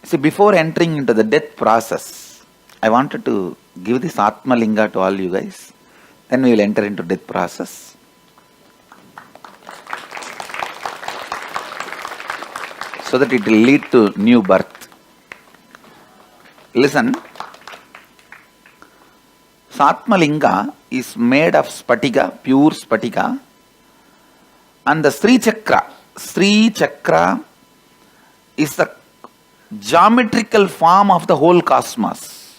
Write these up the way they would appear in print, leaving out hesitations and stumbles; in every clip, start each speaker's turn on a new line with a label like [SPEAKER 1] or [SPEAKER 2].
[SPEAKER 1] See, before entering into the death process, I wanted to give this Atma Linga to all you guys. Then we will enter into death process. So that it will lead to new birth. Listen. Atma Linga is made of spatika, pure spatika. And the Sri Chakra is the geometrical form of the whole cosmos.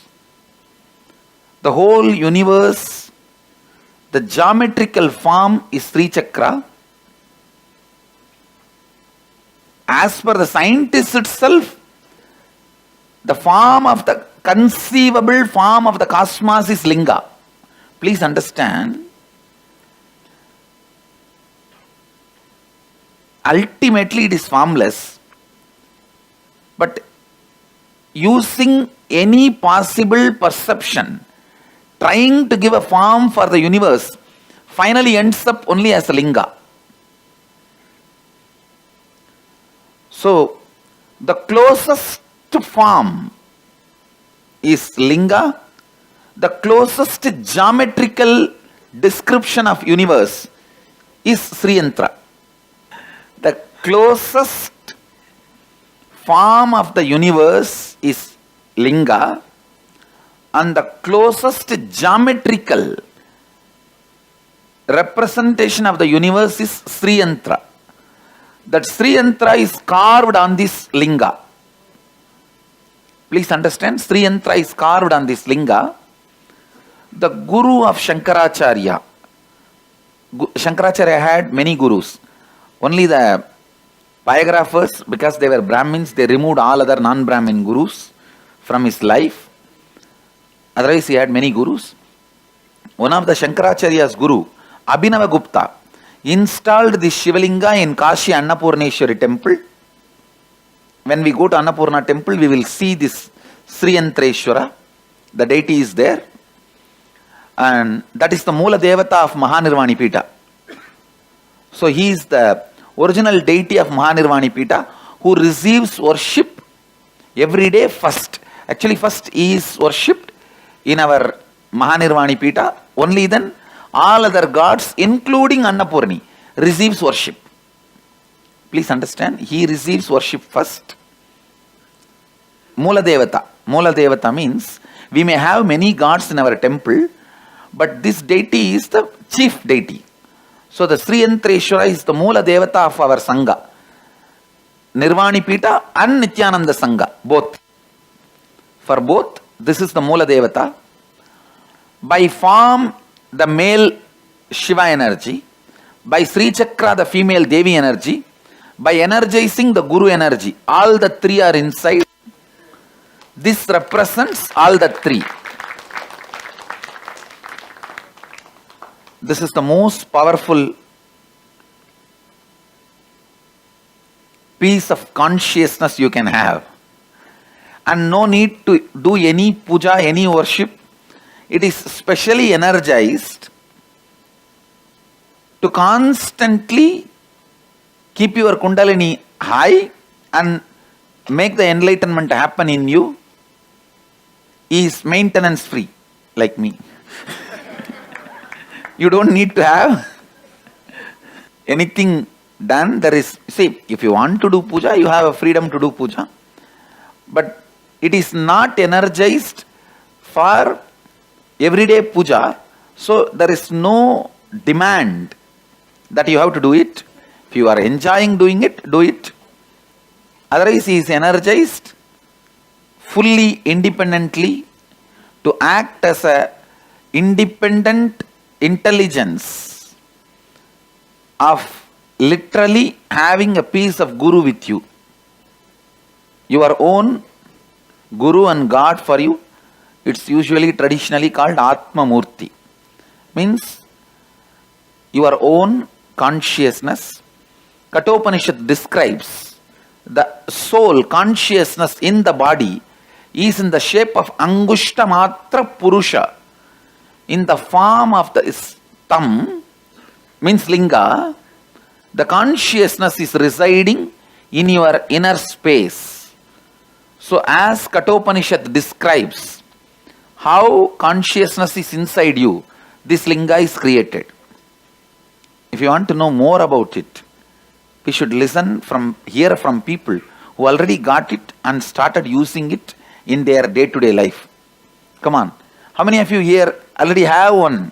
[SPEAKER 1] The whole universe, the geometrical form is Sri Chakra. As per the scientist itself, the form of the conceivable form of the cosmos is Linga. Please understand. Ultimately it is formless. But using any possible perception, trying to give a form for the universe, finally ends up only as a Linga. So, the closest form is Linga. The closest geometrical description of universe is Sri Yantra. The closest form of the universe is Linga, and the closest geometrical representation of the universe is Sri Yantra. That Sri Yantra is carved on this Linga. Please understand, Sri Yantra is carved on this Linga. The Guru of Shankaracharya. Shankaracharya had many gurus. Only the biographers, because they were Brahmins, they removed all other non-Brahmin gurus from his life. Otherwise, he had many gurus. One of the Shankaracharya's guru, Abhinava Gupta, installed the Shivalinga in Kashi Annapurneshwari temple. When we go to Annapurna temple, we will see this Sri Yantreshwara. The deity is there. And that is the Mula Devata of Mahanirvani Pita. So he is the original deity of Mahanirvani Pita who receives worship every day first. Actually, first he is worshipped in our Mahanirvani Pita. Only then all other gods, including Annapurni, receives worship. Please understand, he receives worship first. Mula Devata. Mula Devata means we may have many gods in our temple, but this deity is the chief deity. So the Sri Yantreshwara is the Mula Devata of our Sangha. Nirvani Pita and Nityananda Sangha, both. For both, this is the Mula Devata. By form, the male Shiva energy. By Sri Chakra, the female Devi energy. By energizing the Guru energy. All the three are inside. This represents all the three. This is the most powerful piece of consciousness you can have. And no need to do any puja, any worship. It is specially energized to constantly keep your Kundalini high and make the enlightenment happen in you. Is maintenance free, like me. You don't need to have anything done. There is, see, if you want to do puja, you have a freedom to do puja. But it is not energized for everyday puja. So there is no demand that you have to do it. If you are enjoying doing it, do it. Otherwise, he is energized fully independently to act as a independent intelligence of literally having a piece of Guru with you. Your own Guru and God for you. It's usually traditionally called Atma Murti. Means your own consciousness. Kathopanishad describes the soul consciousness in the body is in the shape of Angushta Matra Purusha. In the form of the thumb, means Linga, the consciousness is residing in your inner space. So as Kathopanishad describes how consciousness is inside you, this linga is created. If you want to know more about it, we should hear from people who already got it and started using it in their day-to-day life. Come on. How many of you here already have one?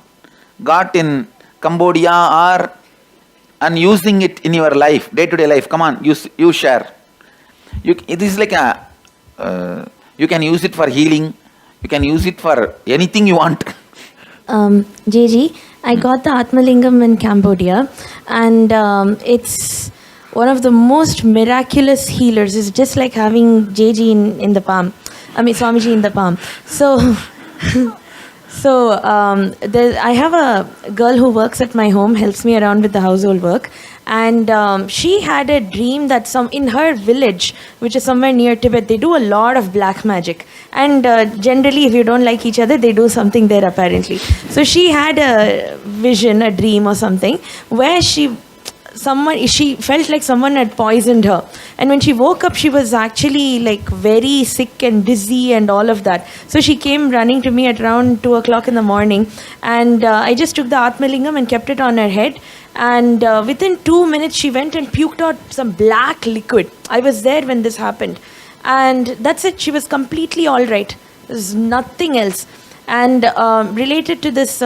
[SPEAKER 1] Got in Cambodia and using it in your life, day-to-day life? Come on, you share. It is like you can use it for healing. You can use it for anything you want.
[SPEAKER 2] JG, I got the Atmalingam in Cambodia, and it's one of the most miraculous healers. It's just like having JG in the palm. Swamiji in the palm. So, I have a girl who works at my home, helps me around with the household work, and she had a dream that in her village, which is somewhere near Tibet, they do a lot of black magic, and generally if you don't like each other, they do something there apparently. So she had a vision, a dream or something, where she felt like someone had poisoned her, and when she woke up she was actually like very sick and dizzy and all of that. So she came running to me at around 2 o'clock in the morning, and I just took the Atmalingam and kept it on her head, and within 2 minutes she went and puked out some black liquid. I was there when this happened, and that's it. She was completely all right. There's nothing else. And related to this,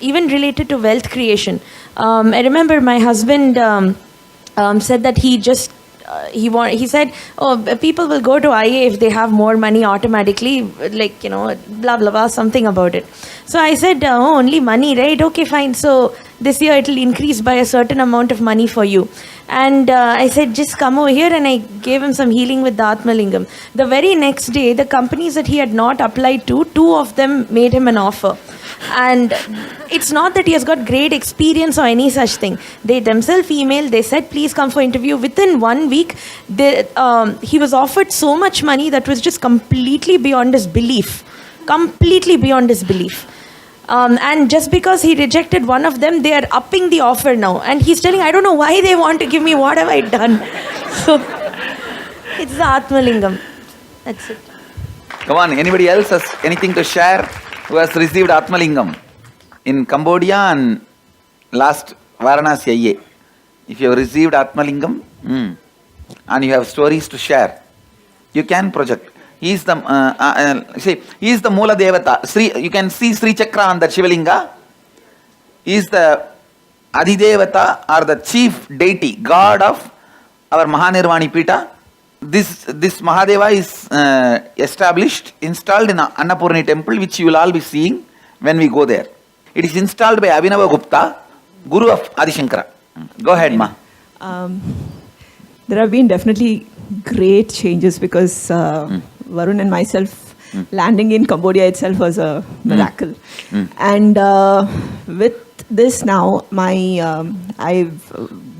[SPEAKER 2] even related to wealth creation, I remember my husband said that he said, people will go to IA if they have more money automatically, like, blah, blah, blah, something about it. So I said, only money, right? Okay, fine. So this year it will increase by a certain amount of money for you. And I said, just come over here, and I gave him some healing with the Atmalingam. The very next day, the companies that he had not applied to, 2 of them made him an offer. And it's not that he has got great experience or any such thing. They themselves emailed, they said, please come for interview. Within 1 week, he was offered so much money that was just completely beyond his belief. Completely beyond his belief. And just because he rejected one of them, they are upping the offer now. And he's telling, I don't know why they want to give me, what have I done? So, it's the Atmalingam. That's it.
[SPEAKER 1] Come on, anybody else has anything to share who has received Atmalingam in Cambodia and last Varanasi IA? If you have received Atmalingam and you have stories to share, you can project. He is the he is the Moola Devata. You can see Sri Chakra on the Shivalinga. He is the Adhidevata, or the chief deity, god of our Mahanirvani Pita. This Mahadeva is installed in Annapurni temple, which you will all be seeing when we go there. It is installed by Abhinava Gupta, Guru of Adi Shankara. Go ahead, Ma.
[SPEAKER 3] There have been definitely great changes because Varun and myself landing in Cambodia itself was a miracle. And with this now, I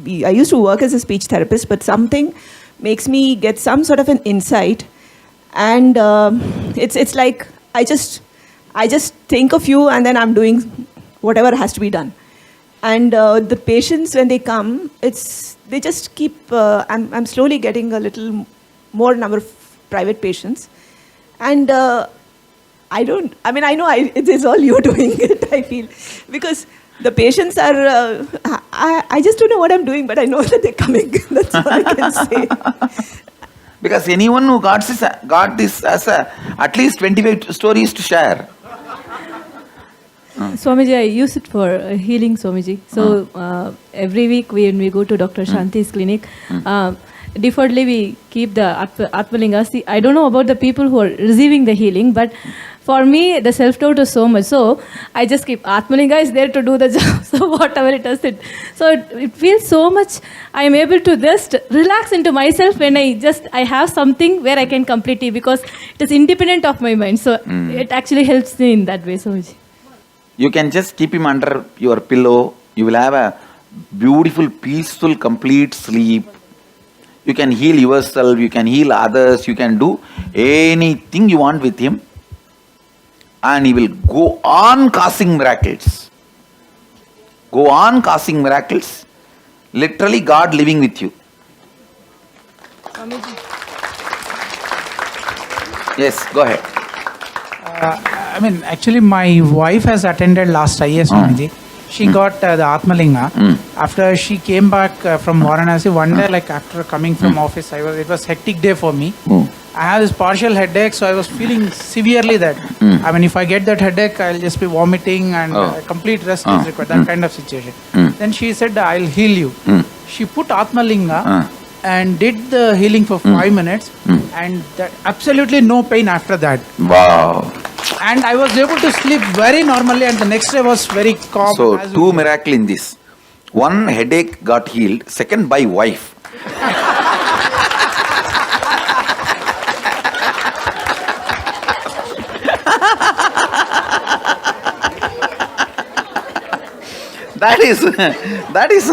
[SPEAKER 3] used to work as a speech therapist, but something makes me get some sort of an insight, and it's like I just think of you, and then I'm doing whatever has to be done. And the patients, when they come, they just keep. I'm slowly getting a little more number of private patients, and I know it is all you doing it. I feel, because the patients are. I just don't know what I'm doing, but I know that they're coming. That's all I can say.
[SPEAKER 1] Because anyone who got this as at least 25 stories to share.
[SPEAKER 4] Swamiji, I use it for healing, Swamiji. So every week when we go to Dr. Shanti's clinic, defaultly we keep the Atmalinga. See, I don't know about the people who are receiving the healing, but for me, the self-doubt is so much. So I just keep Atmalinga is there to do the job. So whatever it does, so it feels so much. I am able to just relax into myself when I have something where I can complete it, because it is independent of my mind. So it actually helps me in that way, Swamiji.
[SPEAKER 1] You can just keep him under your pillow. You will have a beautiful, peaceful, complete sleep. You can heal yourself. You can heal others. You can do anything you want with him. And he will go on causing miracles. Go on causing miracles. Literally God living with you. Yes, go ahead.
[SPEAKER 5] I mean, actually, my wife has attended last IS, Swamiji. She got the Atmalinga. After she came back from Varanasi, one day, like after coming from office, it was hectic day for me. I have this partial headache, so I was feeling severely that. I mean, if I get that headache, I'll just be vomiting and complete rest is required, that kind of situation. Then she said, I'll heal you. She put Atmalinga and did the healing for 5 minutes, and that absolutely no pain after that.
[SPEAKER 1] Wow.
[SPEAKER 5] And I was able to sleep very normally, and the next day was very calm.
[SPEAKER 1] So,
[SPEAKER 5] as
[SPEAKER 1] two
[SPEAKER 5] usual.
[SPEAKER 1] miracles in this. One, headache got healed. Second, by wife. That is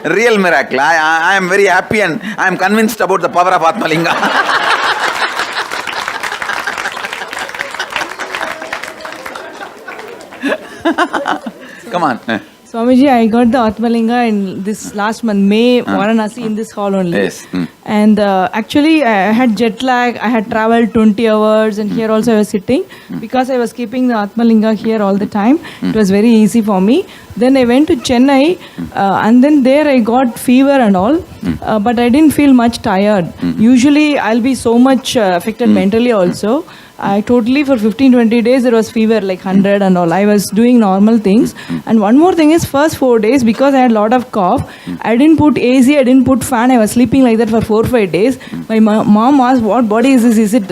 [SPEAKER 1] real miracle. I am very happy and I am convinced about the power of Atmalinga. Come on.
[SPEAKER 4] Swamiji, I got the Atmalinga in this last month, May, Varanasi, in this hall only.
[SPEAKER 1] Yes.
[SPEAKER 4] And actually, I had jet lag. I had traveled 20 hours, and here also I was sitting. Because I was keeping the Atmalinga here all the time, it was very easy for me. Then I went to Chennai, and then there I got fever and all, but I didn't feel much tired. Usually, I'll be so much affected mentally also. I totally, for 15-20 days, there was fever like 100 and all. I was doing normal things. And one more thing is, first 4 days, because I had a lot of cough, I didn't put AC, I didn't put fan. I was sleeping like that for 4-5 days. My mom asked, what body is this? Is it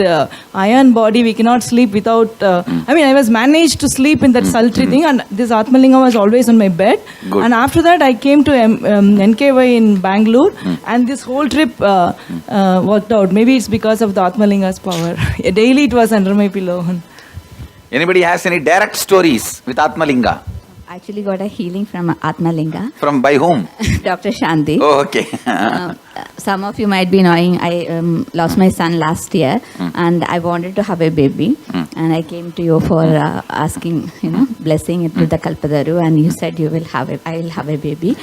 [SPEAKER 4] iron body? We cannot sleep without... I was managed to sleep in that sultry thing, and this Atmalinga was always on my bed.
[SPEAKER 1] Good.
[SPEAKER 4] And after that, I came to NKY in Bangalore, and this whole trip worked out. Maybe it's because of the Atmalinga's power. Daily it was under my pillow.
[SPEAKER 1] Anybody has any direct stories with Atmalinga?
[SPEAKER 6] Actually got a healing from Atmalinga.
[SPEAKER 1] From by whom?
[SPEAKER 6] Dr. Shanti.
[SPEAKER 1] Oh, okay.
[SPEAKER 6] Some of you might be knowing I lost my son last year, and I wanted to have a baby, and I came to you for asking, blessing it with the Kalpadaru, and you said I will have a baby.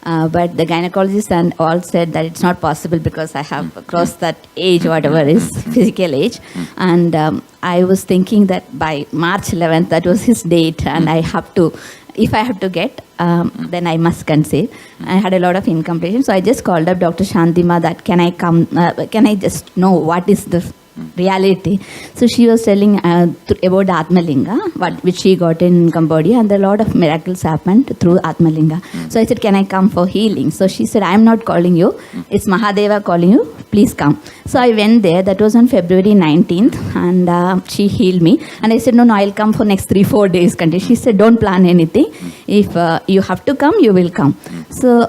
[SPEAKER 6] But the gynecologist and all said that it's not possible because I have crossed that age, whatever is physical age. And I was thinking that by March 11th, that was his date, and if I have to get, then I must conceive. I had a lot of incomplete. So I just called up Dr. Shantima that can I come, can I just know what is the reality. So she was telling about the Atmalinga, which she got in Cambodia, and a lot of miracles happened through Atmalinga. So I said, can I come for healing? So she said, I am not calling you. It's Mahadeva calling you. Please come. So I went there. That was on February 19th, and she healed me. And I said, no, I'll come for next 3-4 days. She said, don't plan anything. If you have to come, you will come. So